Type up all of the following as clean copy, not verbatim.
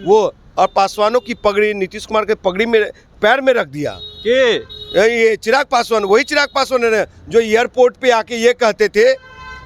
वो और पासवानों की पगड़ी, नीतीश कुमार के पगड़ी में पैर में रख दिया कि ये चिराग पासवान, वही चिराग पासवान है जो एयरपोर्ट पे आके ये कहते थे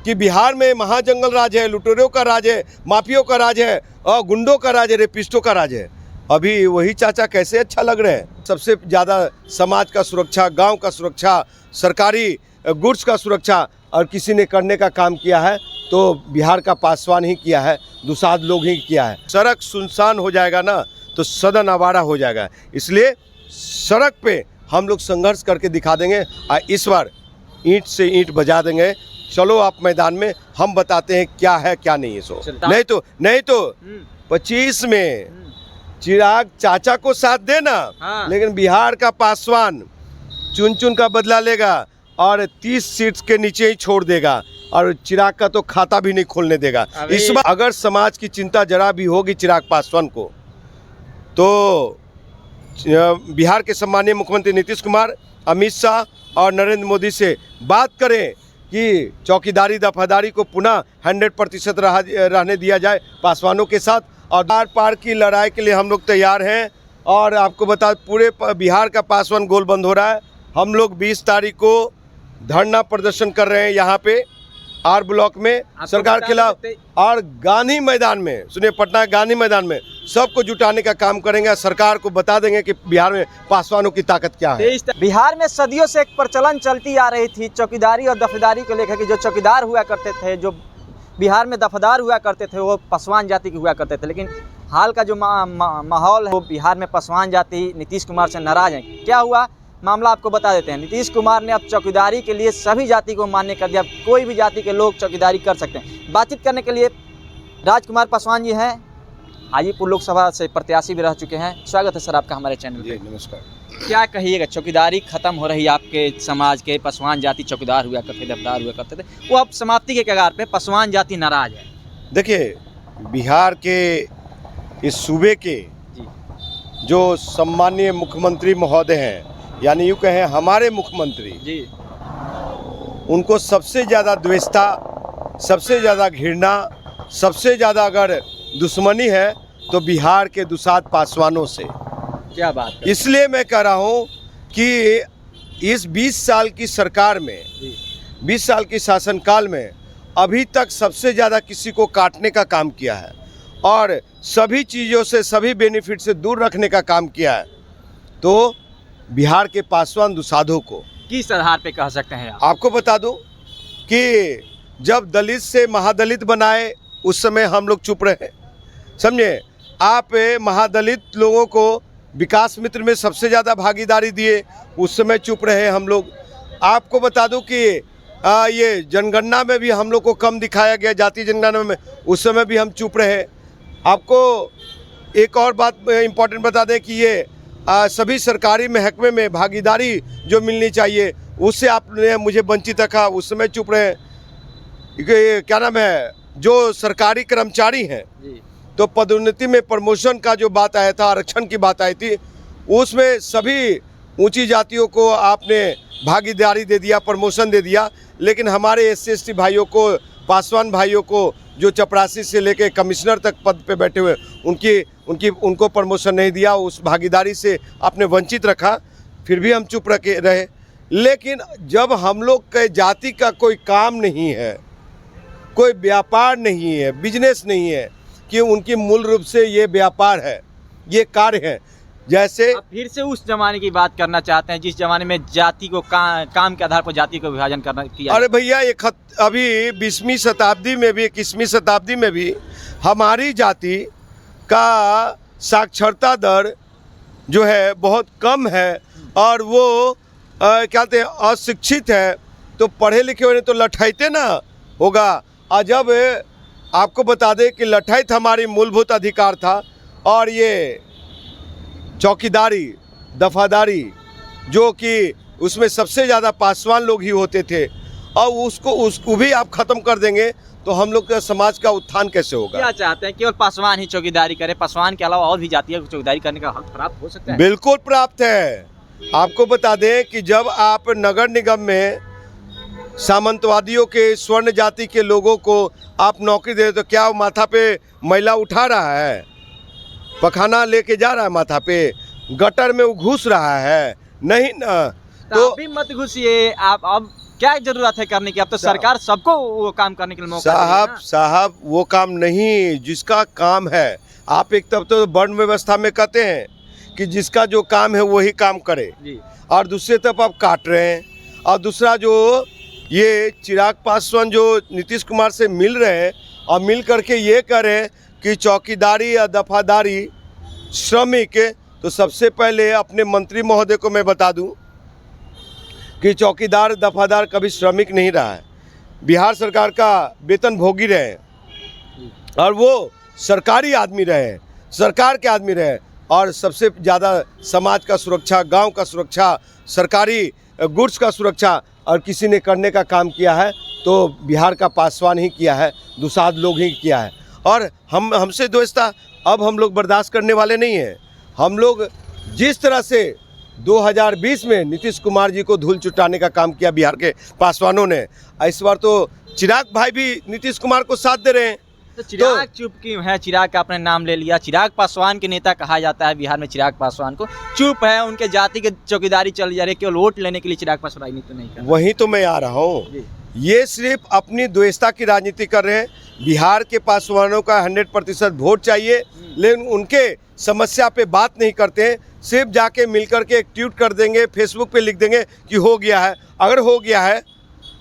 कि बिहार में महाजंगल राज है, लुटेरों का राज है, माफियों का राज है और गुंडों का राज है, रेपिस्टों का राज है। अभी वही चाचा कैसे अच्छा लग रहे हैं। सबसे ज़्यादा समाज का सुरक्षा, गांव का सुरक्षा, सरकारी गुड्स का सुरक्षा और किसी ने करने का काम किया है तो बिहार का पासवान ही किया है, दुसाध लोग ही किया है। सड़क सुनसान हो जाएगा ना तो सदन आवारा हो जाएगा, इसलिए सड़क पे हम लोग संघर्ष करके दिखा देंगे और इस बार ईंट से ईंट बजा देंगे। चलो आप मैदान में, हम बताते हैं क्या है क्या नहीं है। सो नहीं तो 25 में चिराग चाचा को साथ देना, लेकिन बिहार का पासवान चुन चुन का बदला लेगा और 30 सीट्स के नीचे ही छोड़ देगा और चिराग का तो खाता भी नहीं खोलने देगा। इस बार अगर समाज की चिंता जरा भी होगी चिराग पासवान को, तो बिहार के सम्मानीय मुख्यमंत्री नीतीश कुमार, अमित शाह और नरेंद्र मोदी से बात करें कि चौकीदारी दफादारी को पुनः 100% रहने दिया जाए पासवानों के साथ। और आर पार की लड़ाई के लिए हम लोग तैयार हैं। और आपको बता, पूरे बिहार का पासवान गोल बंद हो रहा है। हम लोग 20 तारीख को धरना प्रदर्शन कर रहे हैं यहाँ पे आर ब्लॉक में सरकार के खिलाफ, और गांधी मैदान में, सुनिए पटना गांधी मैदान में सबको जुटाने का काम करेंगे। सरकार को बता देंगे कि बिहार में पासवानों की ताकत क्या है। बिहार में सदियों से एक प्रचलन चलती आ रही थी चौकीदारी और दफेदारी को लेकर कि जो चौकीदार हुआ करते थे, जो बिहार में दफेदार हुआ करते थे, वो पासवान जाति के हुआ करते थे। लेकिन हाल का जो माहौल है वो बिहार में पासवान जाति नीतीश कुमार से नाराज है। क्या हुआ मामला आपको बता देते हैं। नीतीश कुमार ने अब चौकीदारी के लिए सभी जाति को मान्य कर दिया, कोई भी जाति के लोग चौकीदारी कर सकते हैं। बातचीत करने के लिए राजकुमार पासवान जी हैं, हाजीपुर लोकसभा से प्रत्याशी भी रह चुके हैं। स्वागत है सर आपका हमारे चैनल पे। नमस्कार। क्या कहिएगा, चौकीदारी खत्म हो रही है, आपके समाज के पासवान जाति चौकीदार हुआ करते, दफदार हुआ करते थे, वो अब समाप्ति के कगार पे, पासवान जाति नाराज है। देखिए, बिहार के इस सूबे के जो सम्मानीय मुख्यमंत्री महोदय हैं, यानी यूँ कहें हमारे मुख्यमंत्री जी, उनको सबसे ज़्यादा द्वेषता, सबसे ज़्यादा घृणा, सबसे ज़्यादा अगर दुश्मनी है तो बिहार के दुसाध पासवानों से। क्या बात है। इसलिए मैं कह रहा हूँ कि इस 20 साल की सरकार में, 20 साल की शासनकाल में अभी तक सबसे ज़्यादा किसी को काटने का काम किया है और सभी चीज़ों से, सभी बेनिफिट से दूर रखने का काम किया है। तो बिहार के पासवान दुसाधों को किस आधार पे कह सकते हैं आपको बता दूं कि जब दलित से महादलित बनाए उस समय हम लोग चुप रहे, समझे। आप महादलित लोगों को विकास मित्र में सबसे ज़्यादा भागीदारी दिए, उस समय चुप रहे हम लोग। आपको बता दूं कि ये जनगणना में भी हम लोग को कम दिखाया गया, जाति जनगणना में, उस समय भी हम चुप रहे। आपको एक और बात इम्पोर्टेंट बता दें कि ये सभी सरकारी महकमे में भागीदारी जो मिलनी चाहिए उससे आपने मुझे वंचित रखा, उस समय चुप रहे। क्या नाम है, जो सरकारी कर्मचारी हैं तो पदोन्नति में प्रमोशन का जो बात आया था, आरक्षण की बात आई थी, उसमें सभी ऊंची जातियों को आपने भागीदारी दे दिया, प्रमोशन दे दिया। लेकिन हमारे SC/ST भाइयों को, पासवान भाइयों को, जो चपरासी से लेके कमिश्नर तक पद पे बैठे हुए, उनको प्रमोशन नहीं दिया, उस भागीदारी से आपने वंचित रखा। फिर भी हम चुप रहे। लेकिन जब हम लोग के जाति का कोई काम नहीं है, कोई व्यापार नहीं है, बिजनेस नहीं है, कि उनकी मूल रूप से ये व्यापार है, ये कार्य है। जैसे आप फिर से उस जमाने की बात करना चाहते हैं जिस जमाने में जाति को काम के आधार पर जाति को विभाजन करना किया। अरे भैया, ये अभी 20वीं शताब्दी में भी, 21वीं शताब्दी में भी हमारी जाति का साक्षरता दर जो है बहुत कम है और वो क्या कहते हैं, अशिक्षित है। तो पढ़े लिखे हुए तो लठाइते ना होगा। और जब आपको बता दें कि लठाइत हमारी मूलभूत अधिकार था और ये चौकीदारी दफादारी जो कि उसमें सबसे ज़्यादा पासवान लोग ही होते थे, और उसको भी आप ख़त्म कर देंगे तो हम लोग का समाज का उत्थान कैसे होगा। क्या चाहते हैं, केवल पासवान ही चौकीदारी करे, पासवान के अलावा और भी जातियों को चौकीदारी करने का हक प्राप्त हो सकता है? बिल्कुल प्राप्त है। आपको बता दें कि जब आप नगर निगम में सामंतवादियों के, स्वर्ण जाति के लोगों को आप नौकरी दे तो क्या वो माथा पे मैला उठा रहा है? पखाना लेके जा रहा है माथा पे, गटर में वो घुस रहा है, नहीं ना। तो आप भी मत घुसिए, आप अब क्या जरूरत है करने की, अब तो सरकार सबको वो काम करने के लिए मौका दे रही है ना। साहब वो काम नहीं, जिसका काम है, आप एक तब तो वर्ण व्यवस्था में कहते हैं कि जिसका जो काम है वही काम करे जी। और दूसरे तरफ आप काट रहे हैं। और दूसरा जो ये चिराग पासवान जो नीतीश कुमार से मिल रहे हैं और मिल करके ये कह रहे हैं कि चौकीदारी या दफादारी श्रमिक, तो सबसे पहले अपने मंत्री महोदय को मैं बता दूं कि चौकीदार दफादार कभी श्रमिक नहीं रहा है, बिहार सरकार का वेतन भोगी रहे हैं और वो सरकारी आदमी रहे, सरकार के आदमी रहे। और सबसे ज़्यादा समाज का सुरक्षा, गांव का सुरक्षा, सरकारी गुड्स का सुरक्षा और किसी ने करने का काम किया है तो बिहार का पासवान ही किया है, दुसाध लोग ही किया है। और हमसे दोस्ता अब हम लोग बर्दाश्त करने वाले नहीं हैं। हम लोग जिस तरह से 2020 में नीतीश कुमार जी को धूल चुटाने का काम किया बिहार के पासवानों ने, इस बार तो चिराग भाई भी नीतीश कुमार को साथ दे रहे हैं। तो चिराग चुप क्यों है? चिराग का आपने नाम ले लिया, चिराग पासवान के नेता कहा जाता है बिहार में, चिराग पासवान को चुप है, उनके जाति के चौकीदारी चल जा रही है, केवल वोट लेने के लिए चिराग पासवान राजनीति नहीं कर रहे। वहीं तो मैं आ रहा हूँ, ये सिर्फ अपनी द्वेषता की राजनीति कर रहे हैं। बिहार के पासवानों का 100% वोट चाहिए, लेकिन उनके समस्या पे बात नहीं करते हैं। सिर्फ जाके मिलकर के एक ट्वीट कर देंगे, फेसबुक पे लिख देंगे कि हो गया है। अगर हो गया है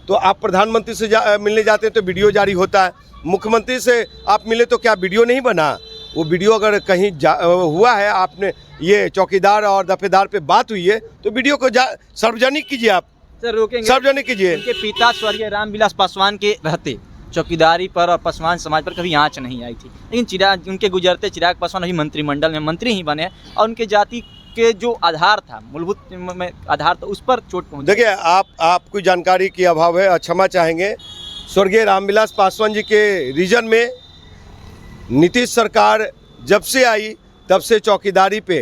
तो आप प्रधानमंत्री से मिलने जाते हैं तो वीडियो जारी होता है, मुख्यमंत्री से आप मिले तो क्या वीडियो नहीं बना? वो वीडियो अगर कहीं हुआ है, आपने ये चौकीदार और दफेदार पे बात हुई है तो वीडियो को सार्वजनिक कीजिए, आप सर रोकेंगे, सार्वजनिक कीजिए। उनके पिता स्वर्गीय रामविलास पासवान के रहते चौकीदारी पर और पासवान समाज पर कभी आंच नहीं आई थी, लेकिन चिराग उनके गुजरते चिराग पासवान अभी मंत्रिमंडल में मंत्री ही बने और उनके जाति के जो आधार था, मूलभूत में आधार था, उस पर चोट पहुंची। देखिए, आपको जानकारी की अभाव है, क्षमा चाहेंगे। स्वर्गीय रामविलास पासवान जी के रीजन में नीतीश सरकार जब से आई तब से चौकीदारी पे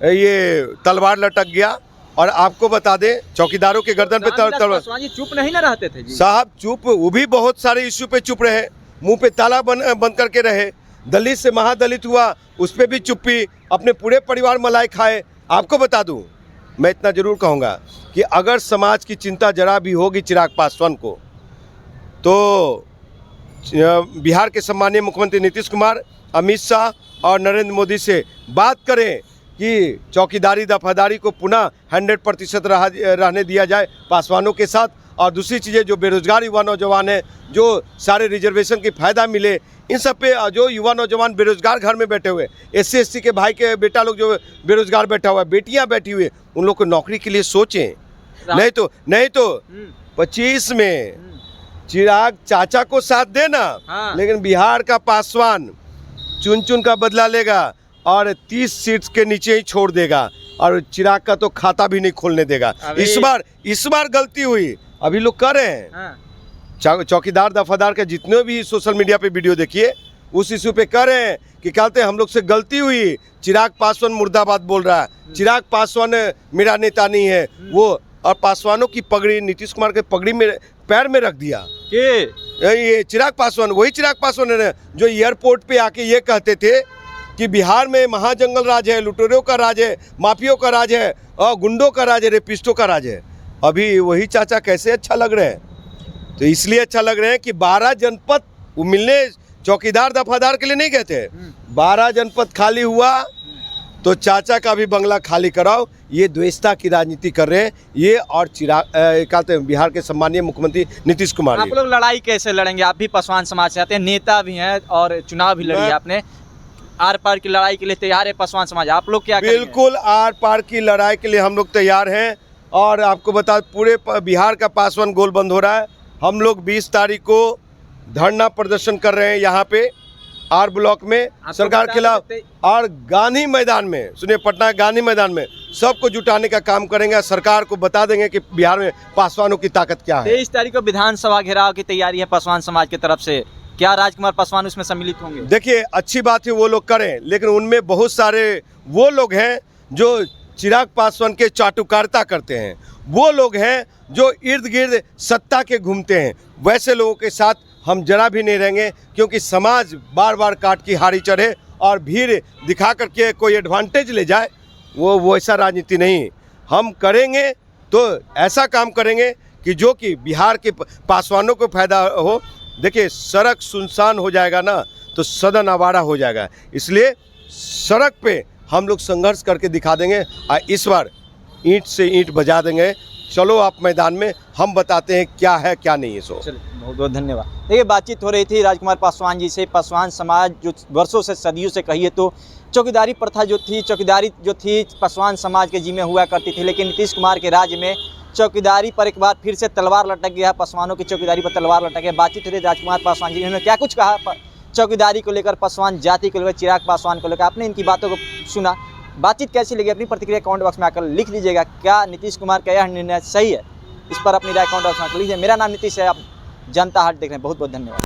ये तलवार लटक गया। और आपको बता दें, चौकीदारों के गर्दन पे तलवार। पासवान जी चुप नहीं ना रहते थे जी। साहब चुप, वो भी बहुत सारे इश्यू पे चुप रहे, मुंह पे ताला बंद करके रहे। दलित से महादलित हुआ, उस पर भी चुप्पी, अपने पूरे परिवार मलाई खाए। आपको बता दूं, मैं इतना जरूर कहूँगा कि अगर समाज की चिंता जरा भी होगी चिराग पासवान को, तो बिहार के सम्मानीय मुख्यमंत्री नीतीश कुमार, अमित शाह और नरेंद्र मोदी से बात करें कि चौकीदारी दफादारी को पुनः 100% रहने दिया जाए पासवानों के साथ। और दूसरी चीज़ें, जो बेरोजगार युवा नौजवान हैं, जो सारे रिजर्वेशन की फ़ायदा मिले, इन सब पे जो युवा नौजवान बेरोजगार घर में बैठे हुए, SC ST के भाई के बेटा लोग जो बेरोजगार बैठा हुआ है, बेटियां बैठी हुई, उन लोग को नौकरी के लिए सोचें। नहीं तो 25 में चिराग चाचा को साथ देना, लेकिन बिहार का पासवान चुन का बदला लेगा और 30 सीट्स के नीचे ही छोड़ देगा और चिराग का तो खाता भी नहीं खोलने देगा। इस बार गलती हुई, अभी लोग कर रहे हैं। चौकीदार दफादार के जितने भी सोशल मीडिया पे वीडियो देखिए, उस इशू पे कर रहे हैं कि कहते हैं हम लोग से गलती हुई, चिराग पासवान मुर्दाबाद बोल रहा है, चिराग पासवान मेरा नेता नहीं है वो। और पासवानों की पगड़ी नीतीश कुमार के पगड़ी में पैर में रख दिया ये चिराग पासवान, वही चिराग पासवान है जो एयरपोर्ट पे आके ये कहते थे कि बिहार में महाजंगल राज है, लुटेरों का राज है, माफियों का राज है और गुंडों का राज है, रेपिस्टों का राज है। अभी वही चाचा कैसे अच्छा लग रहे हैं? तो इसलिए अच्छा लग रहे हैं कि 12 जनपद वो मिलने चौकीदार दफादार के लिए नहीं गए थे। 12 जनपद खाली हुआ तो चाचा का भी बंगला खाली कराओ। ये द्वेषता की राजनीति कर रहे हैं ये और चिराग कहते हैं बिहार के सम्मानीय मुख्यमंत्री नीतीश कुमार। आप लोग लड़ाई कैसे लड़ेंगे? आप भी पासवान समाज से आते हैं, नेता भी हैं और चुनाव भी लड़ी आपने, आर पार की लड़ाई के लिए तैयार है पासवान समाज, आप लोग क्या करेंगे? बिल्कुल आर पार की लड़ाई के लिए हम लोग तैयार हैं। और आपको बता, पूरे बिहार का पासवान गोल बंद हो रहा है। हम लोग 20 तारीख को धरना प्रदर्शन कर रहे हैं यहाँ पे आर ब्लॉक में सरकार के खिलाफ, और गांधी मैदान में, सुनिए, पटना गांधी मैदान में सबको जुटाने का काम करेंगे। सरकार को बता देंगे कि बिहार में पासवानों की ताकत क्या है। 23 तारीख को विधानसभा घेराव की तैयारी है पासवान समाज की तरफ से, क्या राजकुमार पासवान उसमें सम्मिलित होंगे? देखिए, अच्छी बात है वो लोग करें, लेकिन उनमें बहुत सारे वो लोग हैं जो चिराग पासवान के चाटुकारिता करते हैं, वो लोग हैं जो इर्द गिर्द सत्ता के घूमते हैं। वैसे लोगों के साथ हम जरा भी नहीं रहेंगे, क्योंकि समाज बार बार काट की हारी चढ़े और भीड़ दिखा करके कोई एडवांटेज ले जाए, वो वैसा राजनीति नहीं। हम करेंगे तो ऐसा काम करेंगे कि जो कि बिहार के पासवानों को फायदा हो। देखिए सड़क सुनसान हो जाएगा ना तो सदन आवारा हो जाएगा, इसलिए सड़क पे हम लोग संघर्ष करके दिखा देंगे और इस बार ईंट से ईंट बजा देंगे। चलो आप मैदान में, हम बताते हैं क्या है क्या नहीं है। सो चलिए, बहुत बहुत धन्यवाद। देखिए बातचीत हो रही थी राजकुमार पासवान जी से। पासवान समाज जो वर्षों से, सदियों से कहिए तो चौकीदारी प्रथा जो थी, चौकीदारी जो थी पासवान समाज के जिम्मे हुआ करती थी, लेकिन नीतीश कुमार के राज्य में चौकीदारी पर एक बार फिर से तलवार लटक गया, पासवानों की चौकीदारी पर तलवार लटक गया। बातचीत हो रही राजकुमार पासवान जी, उन्होंने क्या कुछ कहा चौकीदारी को लेकर, पासवान जाति को लेकर, चिराग पासवान को लेकर, आपने इनकी बातों को सुना। बातचीत कैसी लगी अपनी प्रतिक्रिया कमेंट बॉक्स में आकर लिख लीजिएगा। क्या नीतीश कुमार का यह निर्णय सही है, इस पर अपनी राय कमेंट बॉक्स में लिख लीजिए। मेरा नाम नीतीश है, आप जनता हाट देख रहे हैं। बहुत बहुत धन्यवाद।